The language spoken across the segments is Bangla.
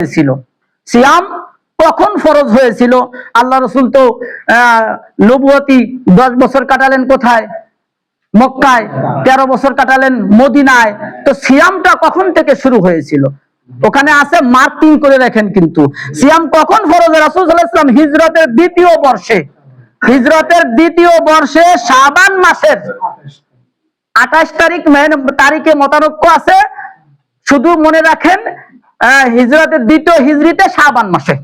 হয়েছিল? সিয়াম কখন ফরজ হয়েছিল? আল্লাহ রসুল তো নবুয়তি 10 বছর কাটালেন কোথায়? মক্কায়। 13 বছর কাটালেন মদিনায়। তো সিয়ামটা কখন থেকে শুরু হয়েছিল? ওখানে আছে, মার্কিং করে রাখেন কিন্তু। সিয়াম কখন ফরজ? রাসূল সাল্লাল্লাহু আলাইহি ওয়াসাল্লাম হিজরতের দ্বিতীয় বর্ষে, শাবান মাসের 28 তারিখে মতানৈক্য আছে, শুধু মনে রাখেন হিজরতের দ্বিতীয় হিজরিতে শাবান মাসে।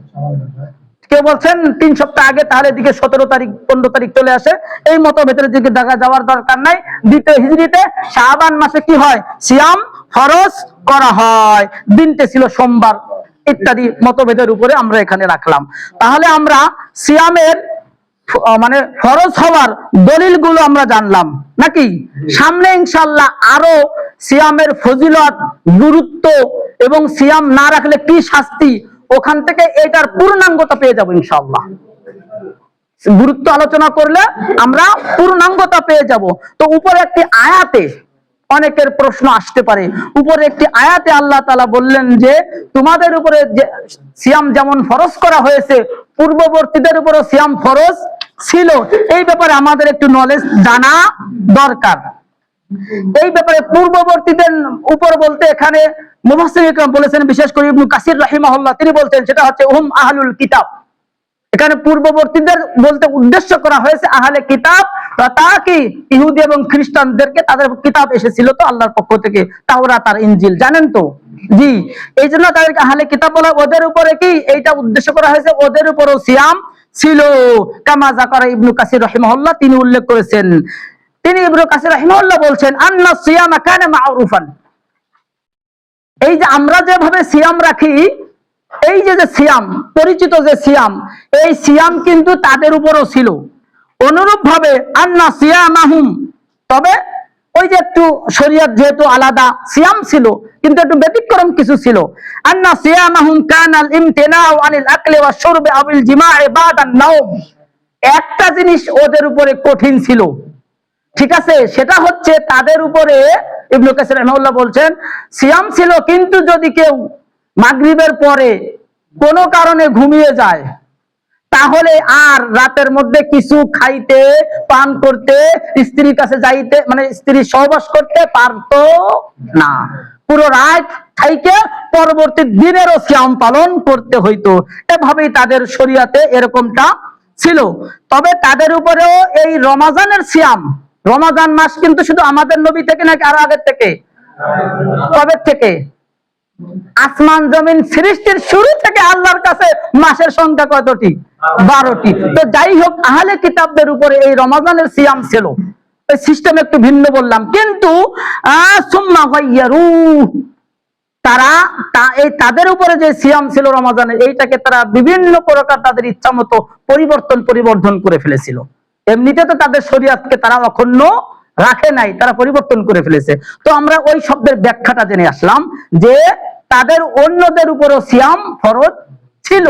কেউ বলছেন 3 সপ্তাহ আগে, তাহলে এদিকে 17 তারিখ 15 তারিখ চলে আসে। এই মতভেদের দিকে দেখা যাওয়ার দরকার নাই। দ্বিতীয় হিজরিতে শাবান মাসে কি হয়? সিয়াম ফরজ করা হয়। দিনটা ছিল সোমবার, ইত্যাদি মতভেদের উপরে আমরা এখানে রাখলাম। তাহলে আমরা সিয়ামের মানে ফরজ হওয়ার দলিলগুলো আমরা জানলাম নাকি? সামনে ইনশাআল্লাহ আরো সিয়ামের ফজিলত, গুরুত্ব এবং সিয়াম না রাখলে কি শাস্তি, ওখান থেকে এটার পূর্ণাঙ্গতা পেয়ে যাব ইনশাআল্লাহ। গুরুত্ব আলোচনা করলে আমরা পূর্ণাঙ্গতা পেয়ে যাব। তো উপরে একটি আয়াতে অনেকের প্রশ্ন আসতে পারে। উপরে একটি আয়াতে আল্লাহ তাআলা বললেন যে তোমাদের উপরে সিয়াম যেমন ফরজ করা হয়েছে, পূর্ববর্তীদের উপরও সিয়াম ফরজ ছিল। এই ব্যাপারে আমাদের একটু নলেজ জানা দরকার। এই ব্যাপারে পূর্ববর্তীদের উপর বলতে এখানে মুফাসসির ইকরাম বলেছেন, বিশেষ করে ইবনে কাসির রাহিমাহুল্লাহ, তিনি বলতেন সেটা হচ্ছে হুম আহলুল কিতাব। এখানে পূর্ববর্তীদের বলতে উদ্দেশ্য করা হয়েছে আহলে কিতাব, তাকি ইহুদি এবং খ্রিস্টানদেরকে তাদের কিতাব এসেছিল তো আল্লাহর পক্ষ থেকে, তাওরাত আর ইনজিল, জানেন তো? জি, এই জন্য তাদেরকে আহলে কিতাব বলা। ওদের উপরে কি এইটা উদ্দেশ্য করা হয়েছে? ওদের উপরও সিয়াম ছিল। কামা যাকারা ইবনে কাসির রাহিমাহুল্লাহ, তিনি উল্লেখ করেছেন। তিনি ইবনে কাসির রাহিমাহুল্লাহ বলছেন আন্না সিয়ামা কানা মা'রুফান, এই যে আমরা যেভাবে সিয়াম রাখি, এই যে সিয়াম পরিচিত যে সিয়াম, এই সিয়াম কিন্তু তাদের উপরও ছিল। অনুরূপ ভাবে আন্না সিয়ামাহুম, তবে ওই যে একটু শরীয়ত যেহেতু আলাদা, সিয়াম ছিল কিন্তু একটু ব্যতিক্রম কিছু ছিল। আন্না সিয়ামাহুম কানাল ইমতিনাউ আনিল আকলি ওয়াশ শুরবি আবিল জিমা'i বাদান নাওম, একটা জিনিস ওদের উপরে কঠিন ছিল, ঠিক আছে? সেটা হচ্ছে তাদের উপরে, ইবনে কাসির রাহিমাহুল্লাহ বলছেন, সিয়াম ছিল কিন্তু যদি কেউ মাগরিবের পরে কোনো কারণে ঘুমিয়ে যায়, তাহলে আর রাতের মধ্যে কিছু খাইতে, পান করতে, স্ত্রীর কাছে যাইতে, মানে স্ত্রীর সহবাস করতে পারতো না। পুরো রাত থাইকে পরবর্তী দিনেরও সিয়াম পালন করতে হইতো। এভাবেই তাদের শরীয়তে এরকমটা ছিল। তবে তাদের উপরেও এই রমাজানের সিয়াম, রমাজান মাস কিন্তু শুধু আমাদের নবী থেকে নাকি আরো আগের থেকে? কবে থেকে? আসমান জমিন সৃষ্টির শুরু থেকে আল্লাহর কাছে মাসের সংখ্যা কতটি? 12টি। তো যাই হোক, আহলে কিতাবদের উপরে এই রমাজানের সিয়াম ছিল। এই সিস্টেম একটু ভিন্ন বললাম, কিন্তু সুম্মা গায়্যারু, তারা তাদের উপরে যে সিয়াম ছিল রমাজানের, এইটাকে তারা বিভিন্ন প্রকার তাদের ইচ্ছা মতো পরিবর্তন করে ফেলেছিল। এমনিতে তো তাদের শরীয়তকে তারা অখণ্ড রাখে নাই, তারা পরিবর্তন করে ফেলেছে। তো আমরা ওই শব্দের ব্যাখ্যাটা জেনে আসলাম যে তাদের অন্যদের উপরও সিয়াম ফরজ ছিল।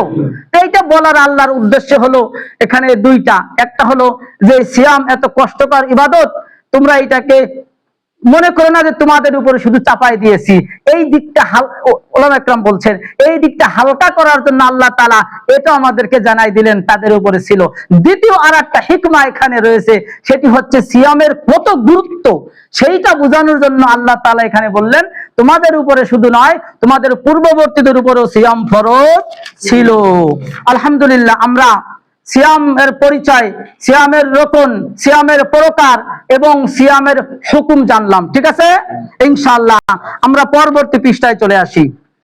এইটা বলার আল্লাহর উদ্দেশ্য হলো এখানে দুইটা। একটা হলো যে সিয়াম এত কষ্টকর ইবাদত, তোমরা এটাকে মনে করো না যে তোমাদের উপরে শুধু চাপাই দিয়েছি। এই দিকটা ওলামা একরাম বলছেন, এই দিকটা হালকা করার জন্য আল্লাহ তাআলা এটা আমাদেরকে জানাই দিলেন তাদের উপরে ছিল। দ্বিতীয় আর একটা হিকমা এখানে রয়েছে, সেটি হচ্ছে সিয়ামের কত গুরুত্ব, সেইটা বোঝানোর জন্য আল্লাহ তাআলা এখানে বললেন তোমাদের উপরে শুধু নয়, তোমাদের পূর্ববর্তীদের উপরেও সিয়াম ফরজ ছিল। আলহামদুলিল্লাহ, আমরা সিয়ামের পরিচয়, সিয়ামের রকম, সিয়ামের প্রকার এবং সিয়ামের হুকুম জানলাম। ঠিক আছে, ইনশাআল্লাহ আমরা পরবর্তী পৃষ্ঠায় চলে আসি।